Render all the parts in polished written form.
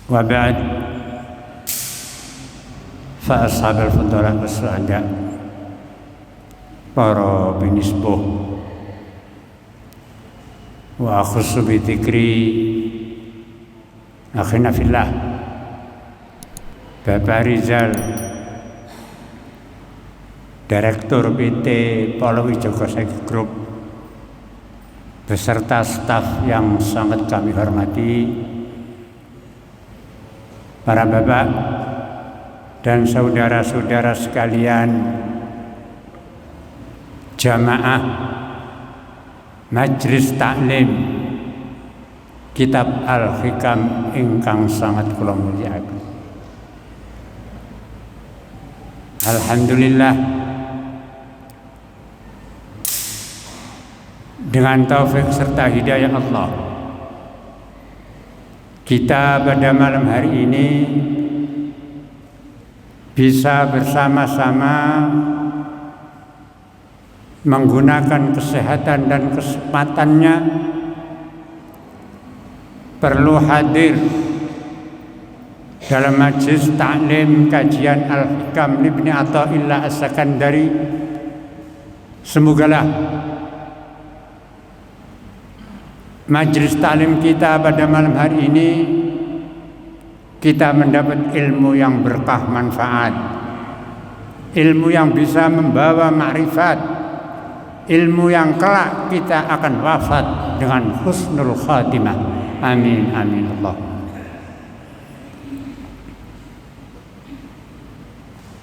وبعد فأصحاب الفضلاء والسعداء para binisbuh wa akhussu bi dzikri akhina fillah Bapak Rizal, Direktur PT Polowijoko Segi Group beserta staf yang sangat kami hormati, para bapak dan saudara-saudara sekalian, jamaah Majelis Taklim Kitab Al-Hikam ingkang sangat kula mulyakaken. Alhamdulillah, dengan taufik serta hidayah Allah, kita pada malam hari ini bisa bersama-sama menggunakan kesehatan dan kesempatannya perlu hadir dalam majlis taklim kajian Al-Hikam Ibni Athaillah As-Sakandari. Semogalah majlis taklim kita pada malam hari ini kita mendapat ilmu yang berkah manfaat, ilmu yang bisa membawa makrifat, ilmu yang kelak kita akan wafat dengan husnul khatimah. Amin amin Allah.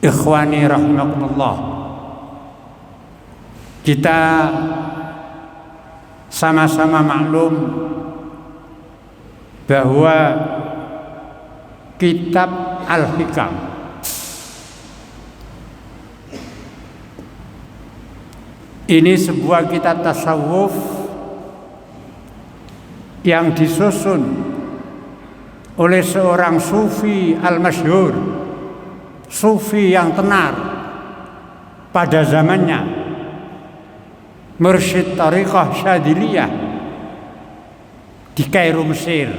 Ikhwani rahimakumullah, kita sama-sama maklum bahwa kitab Al-Hikam ini sebuah kitab tasawuf yang disusun oleh seorang sufi al-masyhur, sufi yang tenar pada zamannya, mursyid Thariqah Syadiliyah di Kairo, Mesir,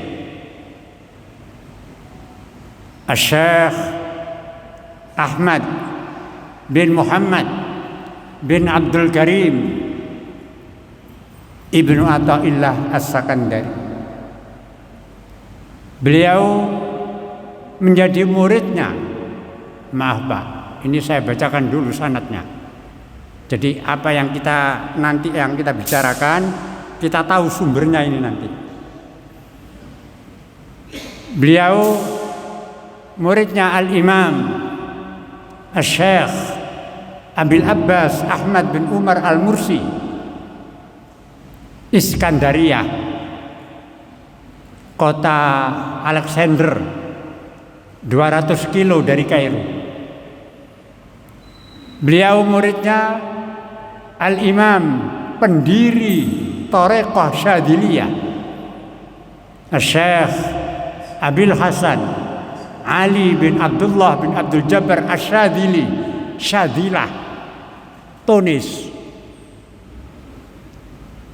Syekh Ahmad bin Muhammad bin Abdul Karim Ibnu Athaillah As-Sakandari. Beliau menjadi muridnya. Maaf Pak, ini saya bacakan dulu sanadnya. Jadi apa yang kita nanti yang kita bicarakan, kita tahu sumbernya ini nanti. Beliau muridnya Al-Imam Syekh Abil Abbas Ahmad bin Umar Al-Mursi, Iskandaria, kota Alexander, 200 kilo dari Kairo. Beliau muridnya Al-Imam pendiri Thariqah Syadiliyah, Syekh Abil Hasan Ali bin Abdullah bin Abdul Jabbar Asyadili, Syadilah, Tunis.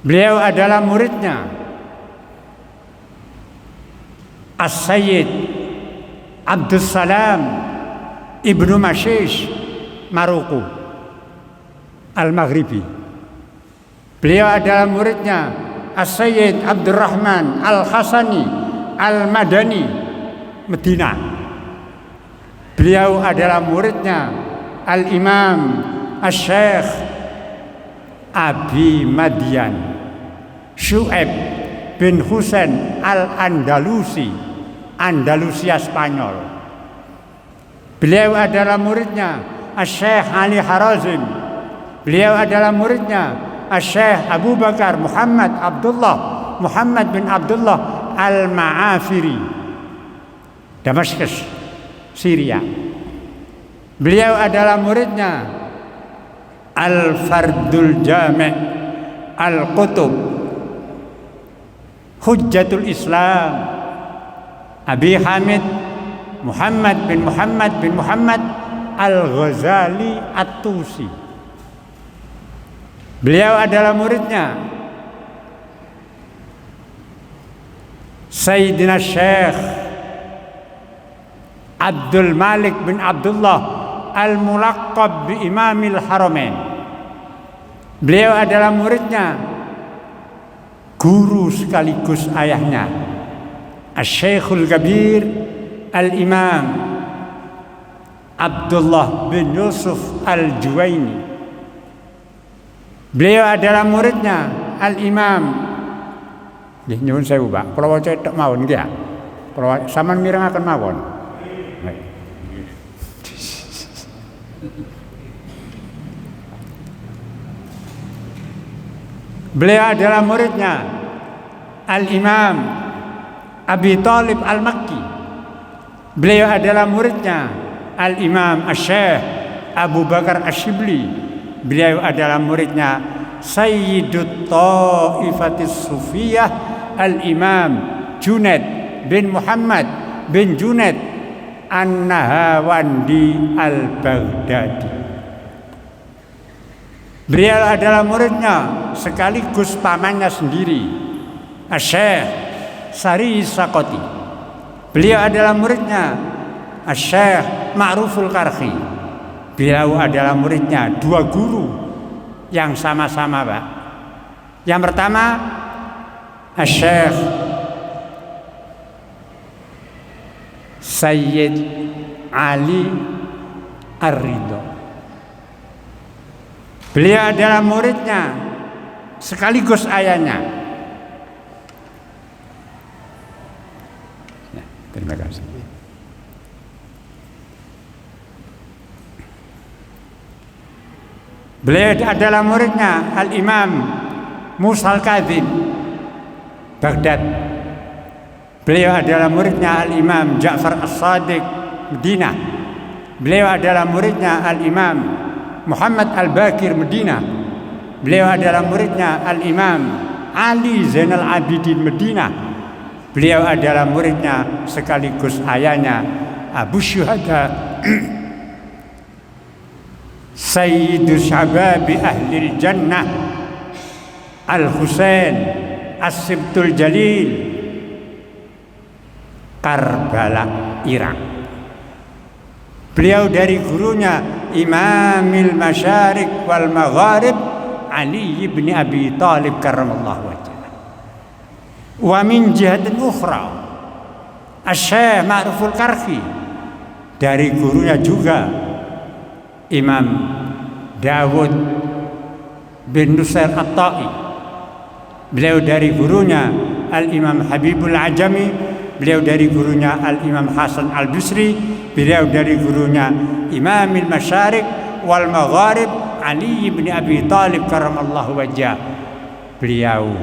Beliau adalah muridnya As-Sayyid Abdus Salam Ibnu Mashish Maroko Al-Maghribi. Beliau adalah muridnya As-Sayyid Abdurrahman Al-Hasani Al-Madani Medina. Beliau adalah muridnya Al-Imam Asy-Syaikh Abi Madian Syu'aib bin Husain Al-Andalusi, Andalusia Spanyol. Beliau adalah muridnya Asy-Syaikh Ali Harazim. Beliau adalah muridnya Asy-Syaikh Abu Bakar Muhammad Abdullah Muhammad bin Abdullah Al-Ma'afiri, Damaskus, Syria. Beliau adalah muridnya Al-Fardul Jami' Al-Qutub Hujjatul Islam Abi Hamid Muhammad bin Muhammad Al-Ghazali At-Tusi. Beliau adalah muridnya Sayyidina Syekh Abdul Malik bin Abdullah Al-Mulaqab bi Imamil Haramain. Beliau adalah muridnya, guru sekaligus ayahnya, Asy-Syekhul Kabir Al-Imam Abdullah bin Yusuf Al-Juwaini. Beliau adalah muridnya Al-Imam. Nggih nyuwun sewu, Pak. Kula waca tok mawon nggih ya. Kula sampean mirengaken mawon. Beliau adalah muridnya Al-Imam Abi Thalib Al-Makki. Beliau adalah muridnya Al-Imam Asy-Syaikh Abu Bakar Asy-Syibli. Beliau adalah muridnya Sayyidut Thaifatis Sufiyah Al-Imam Junaid bin Muhammad bin Junaid An-Nahawandi Al-Baghdadi. Beliau adalah muridnya sekaligus pamannya sendiri, Asy-Syaikh Sari Sakoti. Beliau adalah muridnya Asy-Syaikh Ma'ruful Karhi. Beliau adalah muridnya dua guru yang sama-sama, Pak. Yang pertama Asy-Syaikh Sayyid Ali Ar-Ridha. Beliau adalah muridnya sekaligus ayahnya. Ya, terima kasih. Beliau adalah muridnya Al-Imam Musa Al-Kadzim Baghdad. Beliau adalah muridnya Al-Imam Ja'far As-Sadiq Madinah. Beliau adalah muridnya Al-Imam Muhammad Al-Bakir Madinah. Beliau adalah muridnya Al-Imam Ali Zainal Abidin Madinah. Beliau adalah muridnya sekaligus ayahnya Abu Syuhada Sayyidu Syababi Ahlil Jannah Al-Husain As-Sibtul Jalil Karbala, Irak. Beliau dari gurunya Imamil Masyariq wal Magharib Ali bin Abi Thalib karramallahu wajhah. Wa min jihatin ukhra Asy-Syaikh Ma'ruful Karhi, dari gurunya juga Imam Dawud bin Nusair At-Tai. Beliau dari gurunya Al-Imam Habibul Ajami. Beliau dari gurunya Al-Imam Hasan Al-Basri. Beliau dari gurunya Imamil Masyariq wal Magharib Ali bin Abi Thalib karramallahu wajhah. Beliau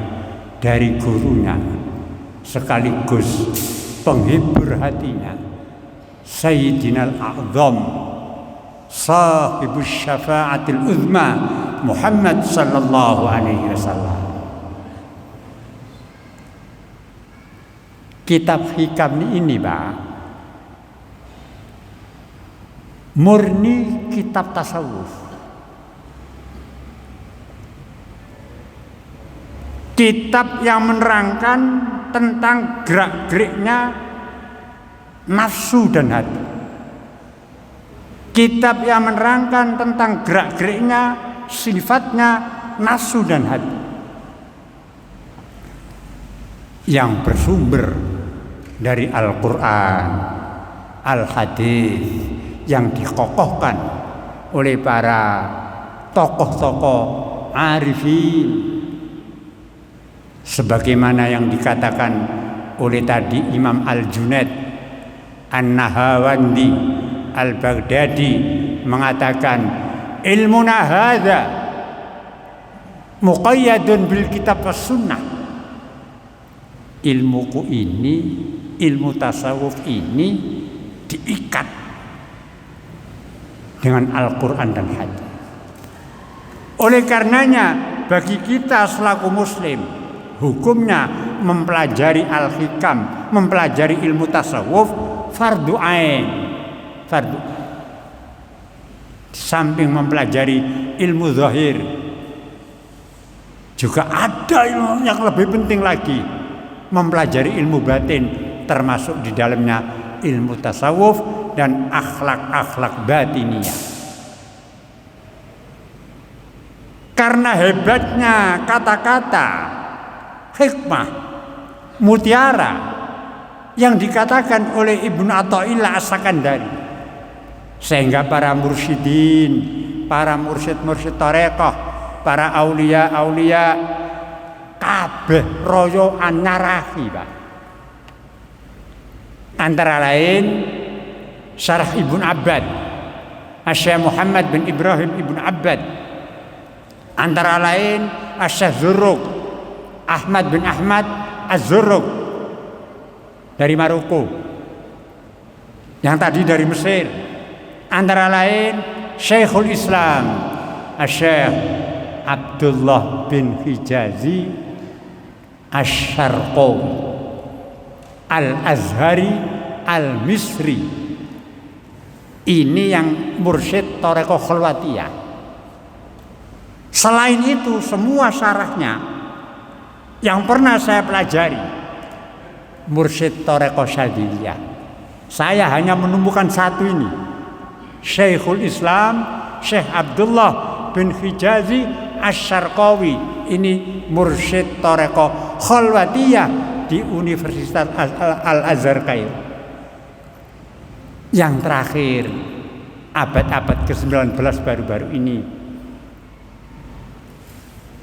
dari gurunya sekaligus penghibur hatinya Sayyidina Al-A'zam Sahibus Syafa'atil Uzma Muhammad sallallahu alaihi wasallam. Kitab hikam ini, Pak, murni kitab tasawuf. Kitab yang menerangkan tentang gerak-geriknya nafsu dan hati. Kitab yang menerangkan tentang gerak-geriknya sifatnya nafsu dan hati, yang bersumber dari Al-Quran, Al-Hadis, yang dikokohkan oleh para tokoh-tokoh arifin, sebagaimana yang dikatakan oleh tadi Imam Al-Junaid An-Nahawandi Al-Baghdadi, mengatakan ilmuna hadza muqayyadun bil kitab was sunnah. Ilmuku ini, ilmu tasawuf ini diikat dengan Al-Quran dan hadis. Oleh karenanya bagi kita selaku muslim, hukumnya mempelajari al-hikam, mempelajari ilmu tasawuf fardu ain. Fardu. Samping mempelajari ilmu zahir, juga ada ilmu yang lebih penting lagi, mempelajari ilmu batin, termasuk di dalamnya ilmu tasawuf dan akhlak-akhlak batiniyah. Karena hebatnya kata-kata hikmah, mutiara yang dikatakan oleh Ibnu Athaillah As-Sakandari, sehingga para mursyidin, para mursyid-mursyid thariqah, para aulia-aulia kabeh royo anyarahi, Pak. Antara lain Syarah Ibnu Abbad, Asy-Syaikh Muhammad bin Ibrahim Ibnu Abbad. Antara lain Asy-Syaikh Zurruq, Ahmad bin Ahmad Az-Zurruq dari Maroko, yang tadi dari Mesir. Antara lain Syekhul Islam Asy-Syaikh Abdullah bin Hijazi Asy-Syarqawi Al-Azhari Al-Misri. Ini yang mursyid thariqah khalwatiyah. Selain itu semua syarahnya yang pernah saya pelajari mursyid thariqah syadziliyah, saya hanya menemukan satu ini, Syekhul Islam Syekh Abdullah bin Hijazi Asy-Syarqawi. Ini mursyid thariqah khalwatiyah di Universitas Al-Azhar Kairo. Yang terakhir abad-abad ke-19 baru-baru ini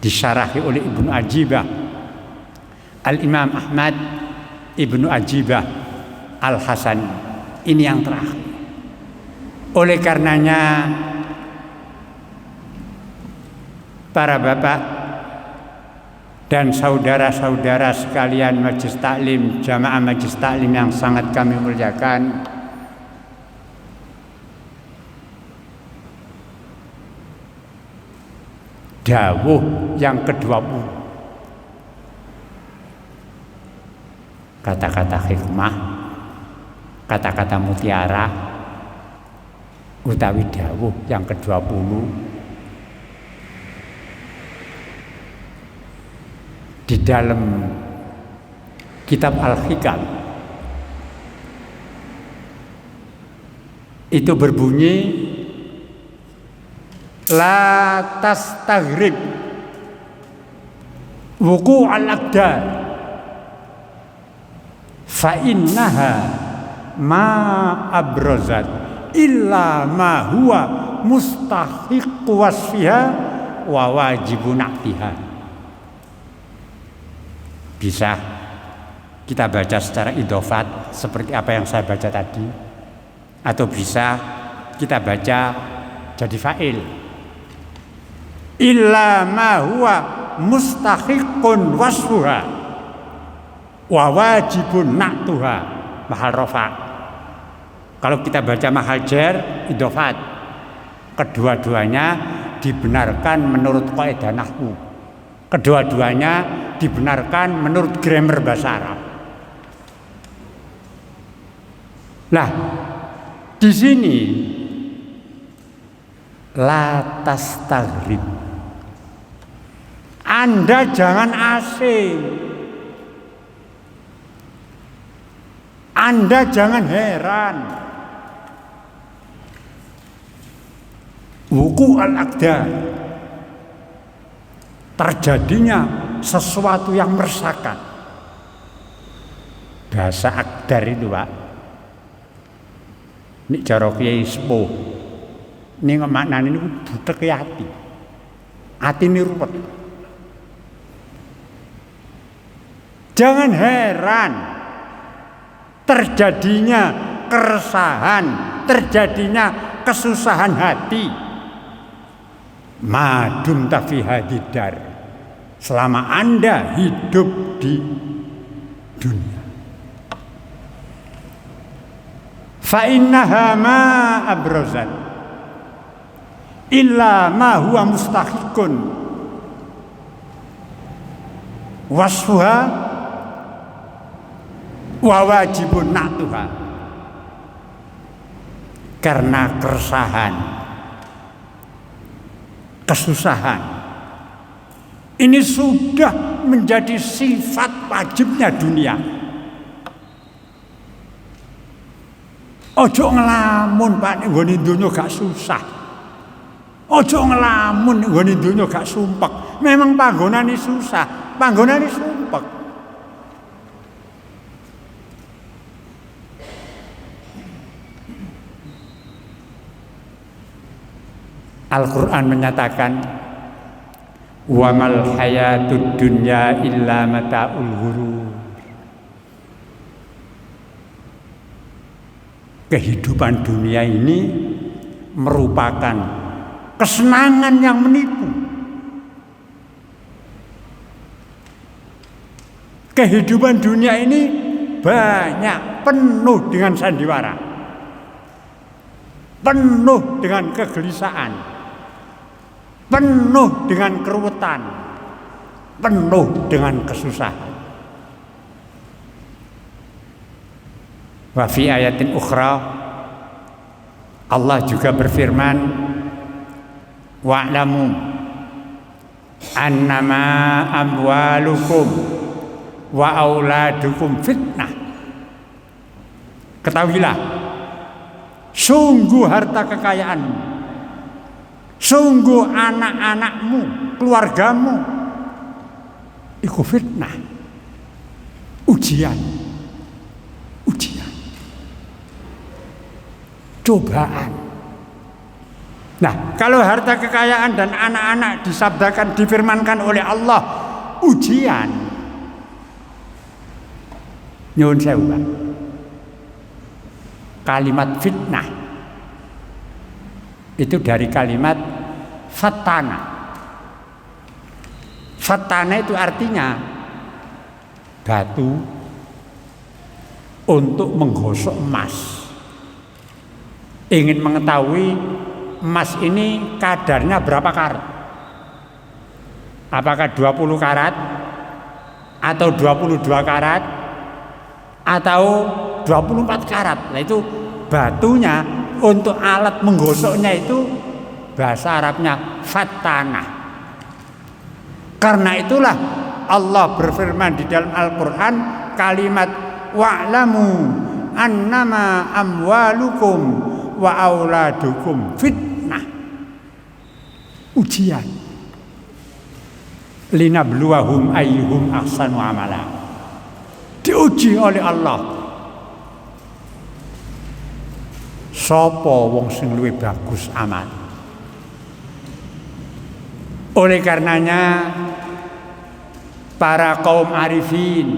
disyarahi oleh Ibnu Ajibah, Al-Imam Ahmad Ibnu Ajibah Al-Hasani. Ini yang terakhir. Oleh karenanya para bapak dan saudara-saudara sekalian Majelis Taklim, jamaah Majelis Taklim yang sangat kami muliakan, dawuh yang ke-20, kata-kata hikmah, kata-kata mutiara, utawi dawuh yang ke-20 di dalam kitab Al-Hikam itu berbunyi, la tastaghrib wuku' al-aqdar fa innaha ma abrazat illa ma huwa mustahiq wasfiha wa wajibun na'tiha. Bisa kita baca secara idhofat seperti apa yang saya baca tadi, atau bisa kita baca jadi fa'il, illa ma huwa mustahiqun wasfuha wa wajibun na'tuha, mahal rafa. Kalau kita baca mahal jar idhofat, kedua-duanya dibenarkan menurut kaidah nahwu, kedua-duanya dibenarkan menurut grammar bahasa Arab. Nah, di sini la tastaghrib, Anda jangan asing, Anda jangan heran. Wuku al-aqdar, terjadinya sesuatu yang meresahkan. Bahasa akdar itu, Pak, ini cara kiai sepuh, ini maknanya ini butek hati ini ruwet. Jangan heran terjadinya keresahan, terjadinya kesusahan hati, madum tafi hadidar, selama Anda hidup di dunia. Fa innaha ma abrazat illa ma huwa mustahiqun wasfuha wa wajibun na'tuha. Karena keresahan, kesusahan ini sudah menjadi sifat wajibnya dunia. Ojo ngelamun Pak nek nggone donya gak susah. Ojo ngelamun nek nggone donya gak sumpek. Memang panggonane susah, panggonane sumpek. Al-Quran menyatakan wa mal hayatud dunya illa mata'ul ghurur. Kehidupan dunia ini merupakan kesenangan yang menipu. Kehidupan dunia ini banyak penuh dengan sandiwara, penuh dengan kegelisahan, penuh dengan keruwetan, penuh dengan kesusahan. Wa fi ayatin ukhra Allah juga berfirman wa'lamu annama amwalukum wa auladukum fitnah. Ketahuilah sungguh harta kekayaanmu, sungguh anak-anakmu, keluargamu itu fitnah, ujian, cobaan. Nah, kalau harta kekayaan dan anak-anak disabdakan, difirmankan oleh Allah ujian, nyuwun sewu Pak, kalimat fitnah itu dari kalimat fatana. Fatana itu artinya batu untuk menggosok emas. Ingin mengetahui emas ini kadarnya berapa karat? Apakah 20 karat atau 22 karat atau 24 karat? Nah itu batunya untuk alat menggosoknya itu bahasa Arabnya fatana. Karena itulah Allah berfirman di dalam Al-Quran kalimat wa'lamu annama amwalukum wa auladukum fitnah, ujian, linabluwahum ayyuhum ahsanu amala, diuji oleh Allah sapa wong sing luwih bagus amal. Oleh karenanya para kaum arifin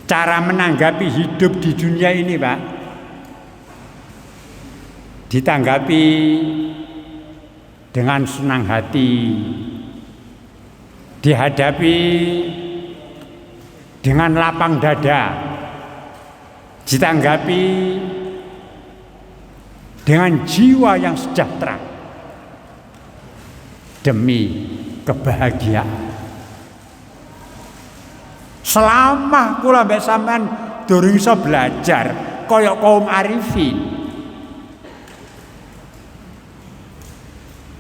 cara menanggapi hidup di dunia ini Pak, ditanggapi dengan senang hati, dihadapi dengan lapang dada, ditanggapi dengan jiwa yang sejahtera demi kebahagiaan. Selama kula mbek sampean durung iso belajar kaya kaum arifin,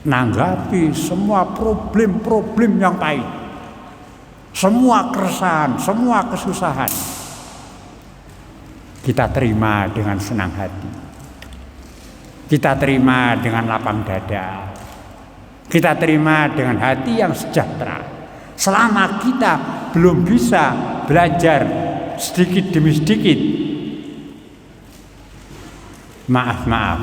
nanggapi semua problem-problem yang pahit, semua keresahan, semua kesusahan, kita terima dengan senang hati, kita terima dengan lapang dada, kita terima dengan hati yang sejahtera. Selama kita belum bisa belajar sedikit demi sedikit, maaf,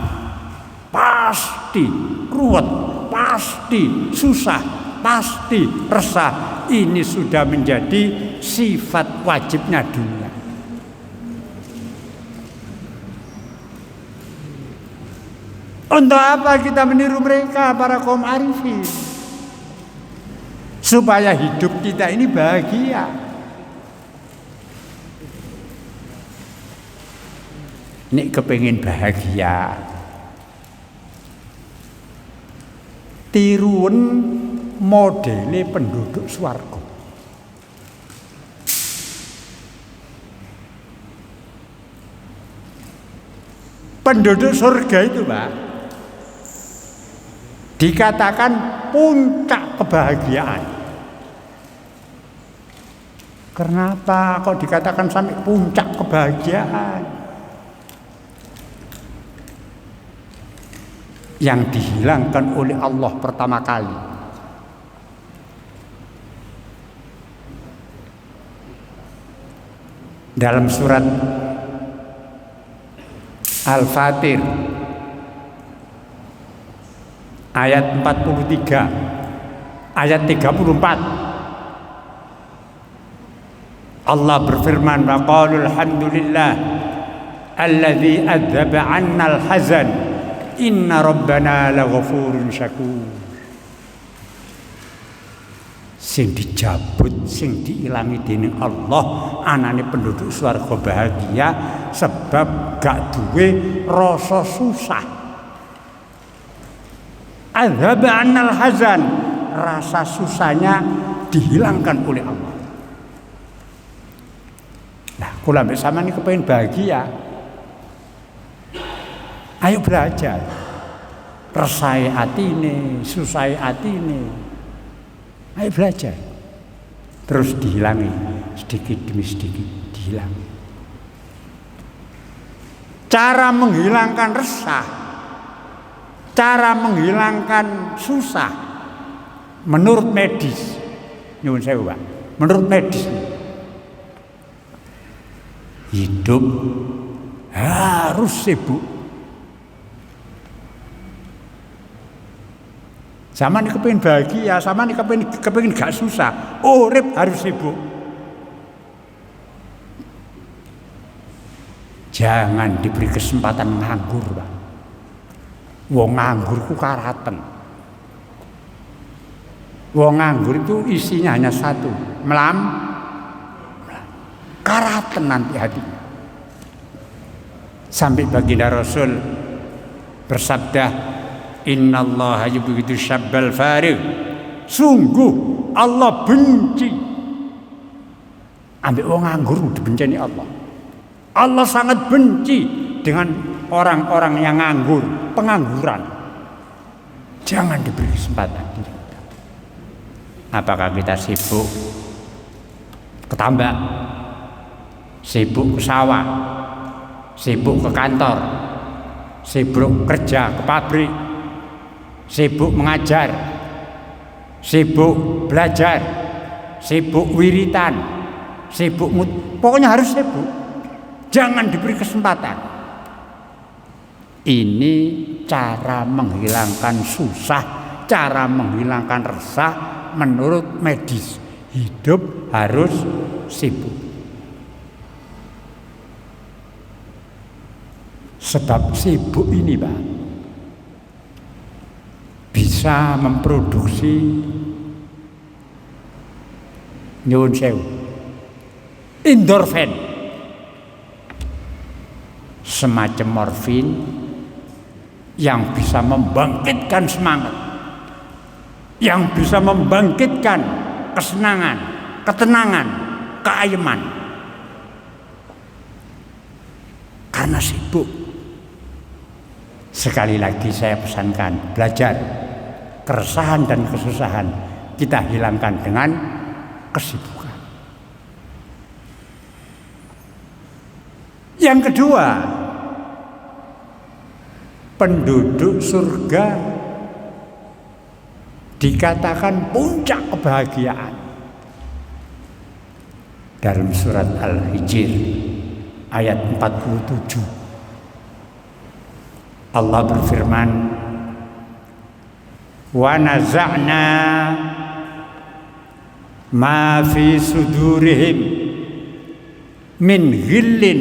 pasti ruwet, pasti susah, pasti resah. Ini sudah menjadi sifat wajibnya dunia. Untuk apa kita meniru mereka, para kaum arifin? Supaya hidup kita ini bahagia. Nek kepengin bahagia, tiruan modele penduduk swarga. Penduduk surga itu Pak, dikatakan puncak kebahagiaan. Kenapa kok dikatakan sampai puncak kebahagiaan? yang dihilangkan oleh Allah pertama kali. Dalam surat Al-Fatir ayat 43 ayat 34 Allah berfirman, wa qalu alhamdulillah alladzi adzaba 'annal hazan inna rabbana laghafurun syakur. Sing dijabut, sing diilangi dening Allah anane penduduk swarga bahagia sebab gak duwe rasa susah. Adzaba 'annal hazan, rasa susahnya dihilangkan oleh Allah. Nah, kula mbek sampean iki kepengin bahagia. Ayo belajar. Resai atine, susai atine. Ayo belajar. Terus dihilangi sedikit demi sedikit dihilangi. Cara menghilangkan resah, cara menghilangkan susah menurut medis. Nyuwun sewu, Pak. Menurut medis hidup harus sibuk. Sama nih kepengin bahagia, sama nih kepengin gak susah. Urip harus sibuk. Jangan diberi kesempatan nganggur, Pak. Wong nganggur ku karaten. Wong nganggur itu isinya hanya satu, karaten nanti hatinya. Sampai baginda Rasul bersabda, innallaha yubghidu syabbal farigh. Sungguh Allah benci ambek wong nganggur, dibenceni Allah. Allah sangat benci dengan orang-orang yang nganggur, pengangguran. Jangan diberi kesempatan. Apakah kita sibuk ke tambak, sibuk ke sawah, sibuk ke kantor, sibuk kerja ke pabrik, sibuk mengajar, sibuk belajar, sibuk wiritan, pokoknya harus sibuk. Jangan diberi kesempatan. Ini cara menghilangkan susah, cara menghilangkan resah menurut medis. Hidup harus sibuk. Sebab sibuk ini, Pak, bisa memproduksi nyuwun sewu endorfin, semacam morfin yang bisa membangkitkan semangat, yang bisa membangkitkan kesenangan, ketenangan, keayeman. Karena sibuk. Sekali lagi saya pesankan, belajar. Keresahan dan kesusahan kita hilangkan dengan kesibukan. Yang kedua, penduduk surga dikatakan puncak kebahagiaan. Dalam surat Al-Hijr ayat 47 Allah berfirman, wa naza'na ma fi sudurihim min ghillin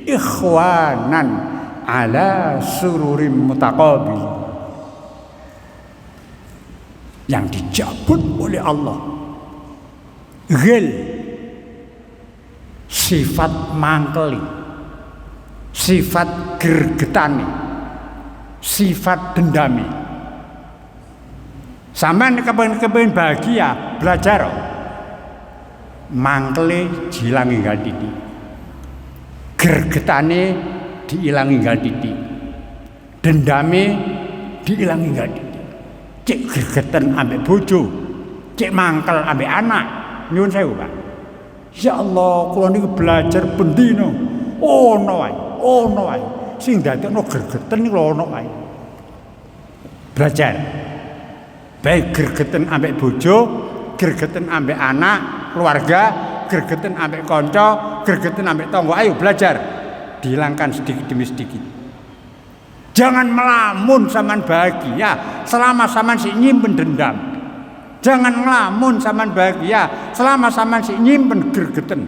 ikhwanan ala sururim mutaqabil. Yang dicabut oleh Allah ghil, sifat mangkeli, sifat gergetani, sifat dendami. Sampeyan kepengen bahagia, belajar mangkele diilangi nggal titik, gergetane diilangi nggal titik, dendame diilangi nggal titik. Cek gergeten ambek bojo, cek mangkel ambek anak, nyuwun sewu, Pak. Ya Allah, kula niku belajar bendina ono wae, sing dadekno gergeten niku ono wae. Belajar. Baik gregeten ambek bojo, gregeten ambek anak, keluarga, gregeten ambek kanca, gregeten ambek tangga. Ayo belajar. Dihilangkan sedikit demi sedikit. Jangan melamun sampean bahagia selama sampean sik nyimpen dendam. Jangan melamun sampean bahagia selama sampean sik nyimpen gregeten.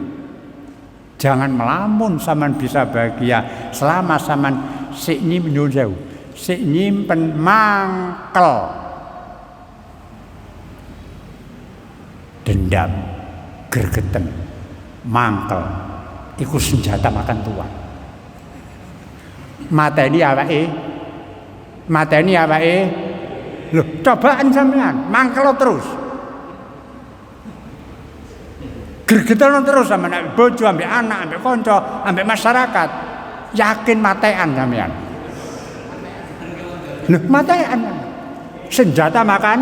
Jangan melamun sampean bisa bahagia selama sampean sik nyimpen sik nyimpen mangkel. Dendam, gregeten, mangkel, iku senjata makan tuan. Mateni awake, loh cobaan sampean, mangkel terus. Gregeten terus sama anak bojo, ambek anak, ambek kanca, ambek masyarakat. Yakin matean sampean. Loh matean. Senjata makan.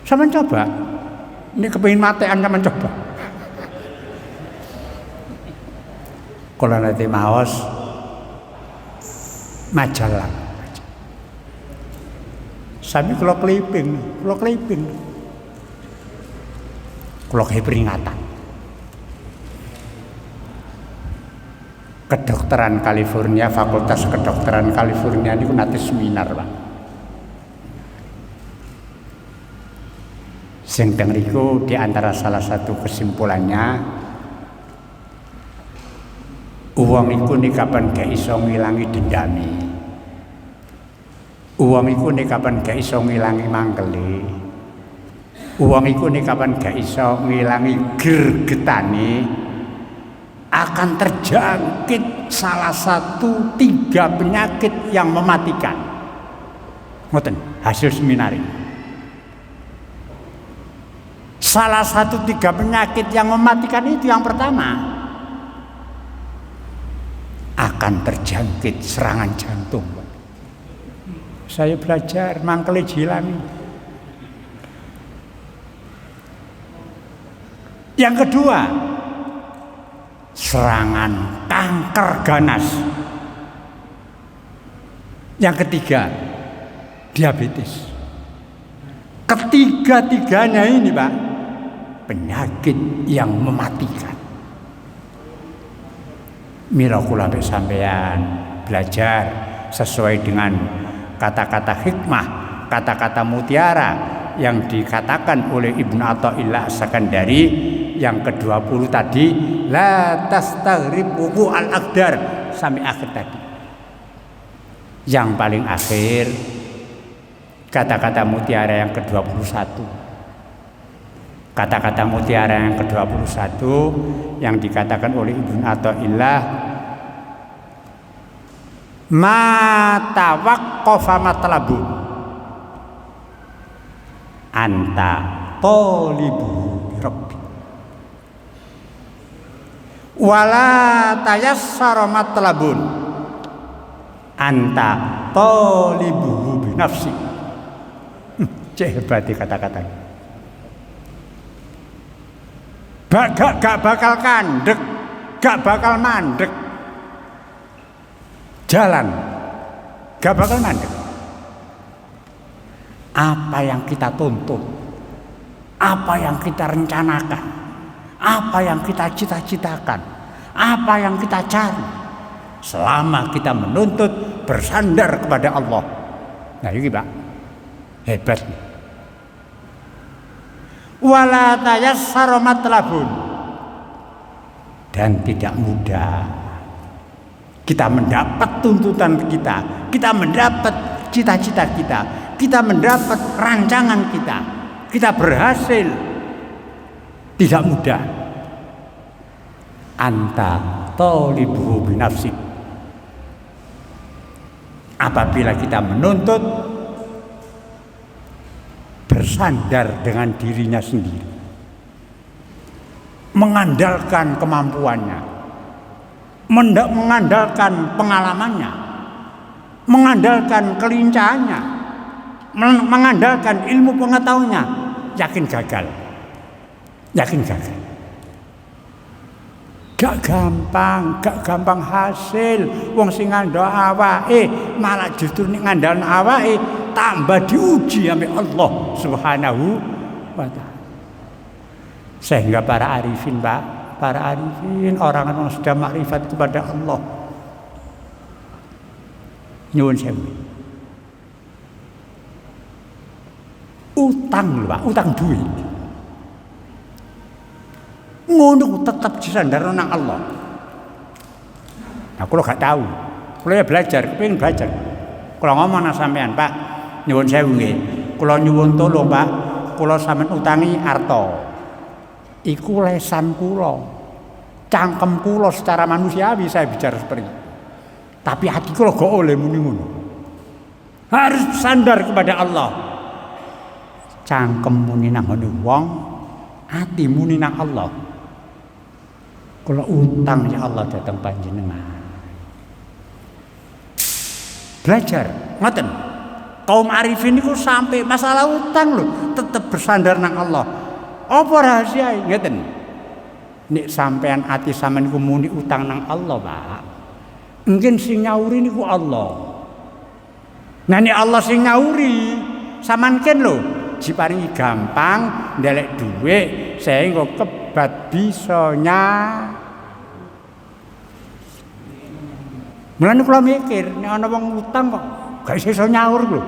Sampeyan coba. Ini kepengin matean sampeyan coba. Kula nate maos majalah. Sami kula kliping. Kula kayak peringatan. Kedokteran California, Fakultas Kedokteran California niku nate seminar, Pak. Sing teng riku di antara salah satu kesimpulannya uang iku nek kapan gak iso ngilangi dendami. Uang iku nek kapan gak iso ngilangi mangkele. Uang iku nek kapan gak iso ngilangi gregetane akan terjangkit salah satu 3 penyakit yang mematikan. Ngoten hasil seminar ini. Salah satu 3 penyakit yang mematikan itu yang pertama akan terjangkit serangan jantung. Saya belajar mangkele jilani. Yang kedua serangan kanker ganas. Yang ketiga diabetes. Ketiga-tiganya ini, Pak, penyakit yang mematikan. Mila kula sampeyan belajar sesuai dengan kata-kata hikmah, kata-kata mutiara yang dikatakan oleh Ibnu Athaillah As-Sakandari yang ke-20 tadi, la tastaghrib wuqu'al aqdar sampai akhir tadi. Yang paling akhir kata-kata mutiara yang ke-21. Kata-kata mutiara yang ke-21 yang dikatakan oleh Ibnu Athaillah, ma tawaqqafa matlabun anta talibu rabbi wala tayassara matlabun anta talibu bi nafsi. Cek hebat kata-katanya. Gak bakal kandek, gak bakal mandek. Jalan, gak bakal mandek. Apa yang kita tuntut, apa yang kita rencanakan, apa yang kita cita-citakan, apa yang kita cari, selama kita menuntut bersandar kepada Allah. Nah ini Pak, hebat. Wala tayassara matlabun, dan tidak mudah kita mendapat tuntutan kita mendapat cita-cita kita mendapat rancangan kita berhasil, tidak mudah. Anta talibu binafsi, apabila kita menuntut bersandar dengan dirinya sendiri, mengandalkan kemampuannya, mengandalkan pengalamannya, mengandalkan kelincahannya, mengandalkan ilmu pengetahuannya, yakin gagal. Gak gampang hasil. Wong sing ngandha awake malah justru nek ngandhalno awake tambah diuji ambek Allah Subhanahu wa taala. Sehingga para arifin, Pak, para arifin orang-orang sudah makrifat kepada Allah. Nyuwun sewu. Utang lho, Pak, utang duit. Ngono tetap disandarno nang Allah. Nah, kula gak tahu. Kula ya belajar, kepengin belajar. Kula ngomong nang sampean, Pak, nyuwun sewu nggih. Kula nyuwun tolong, Pak. Kula sampean utangi arta. Iku lesan kula. Cangkem kula secara manusiawi saya bicara seperti itu. Tapi hati kula gak oleh muni ngono. Harus sandar kepada Allah. Cangkem muni nang ngene wong, ati muni nang Allah. Kula utang ya Allah datang panjenengan. Belajar, ngoten. Kaum arifin niku sampai masalah utang lho, tetap bersandar nang Allah. Apa rahasia ngeten? Nek sampean ati sampean niku muni utang nang Allah, Pak. Mungkin sing nyauri niku Allah. Nah nek Allah sing nyauri, sampean ken lho diparingi gampang ndelek dhuwit sehingga kebat bisanya. Mulane kula mikir nek ana wong utang kok gak iso nyaur lho.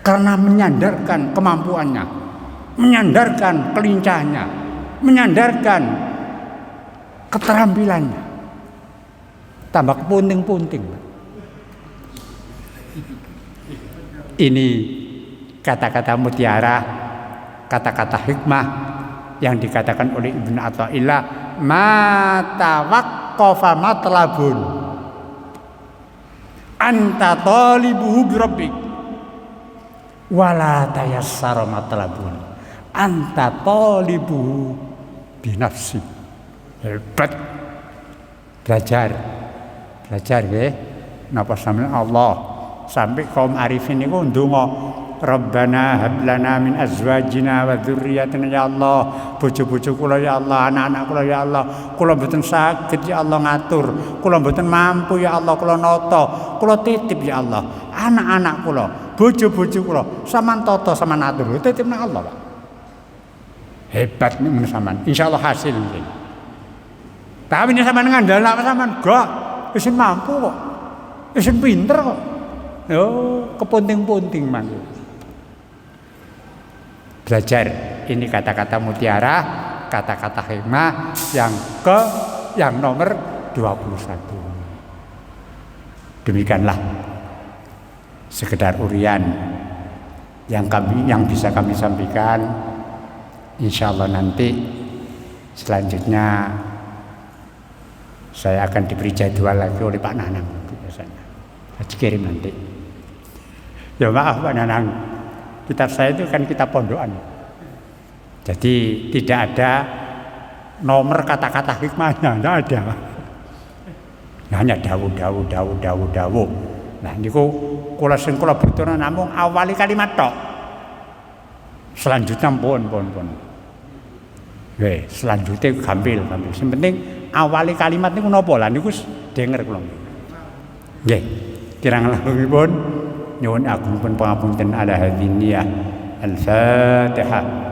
Karena menyandarkan kemampuannya, menyandarkan kelincahannya, menyandarkan keterampilannya. Tambah punting-punting. Ini kata-kata mutiara, kata-kata hikmah yang dikatakan oleh Ibnu Athaillah, ma tawaqqafa matlabun anta talibuhu bi rabbik wala tayassara matlabun anta talibuhu bi nafsi. Hebat. Belajar nggih napa sampeyan Allah sampai kaum arifin niku ndonga Rabbana hab lana min azwajina wa dzurriyyatina ya Allah, bojo-bojo kula ya Allah, anak-anak kula ya Allah, kula mboten saged ya Allah ngatur, kula mboten mampu ya Allah, kula nata, kula titip ya Allah, anak-anak kula, bojo-bojo kula, sampean tata sampean atur, titip nang Allah, Pak. Hebat nih sampean, insyaallah hasil nggih. Tapi nek sampean ngandel nek sampean gak wis mampu kok. Wis pinter kok. Yo, kepunting-punting mangke. Belajar ini kata-kata mutiara, kata-kata hikmah yang nomor 21. Demikianlah sekedar urian yang bisa kami sampaikan. Insyaallah nanti selanjutnya saya akan diberi jadwal lagi oleh Pak Nanang biasanya. Dikirim nanti. Ya maaf Pak Nanang, kitab saya itu kan kitab pondokan. Jadi tidak ada nomor kata-kata hikmahnya, tidak ada. Hanya dawuh. Nah niku kula sing kula butuhna namung awali kalimat tok. Selanjutnya pun. Nggih, selanjutnya gampil. Sing penting awali kalimat niku napa lah niku denger kula. Nggih. Kirang langkungipun nyuwun agunipun pangapunten ala hadiniyah. Al-Fatihah.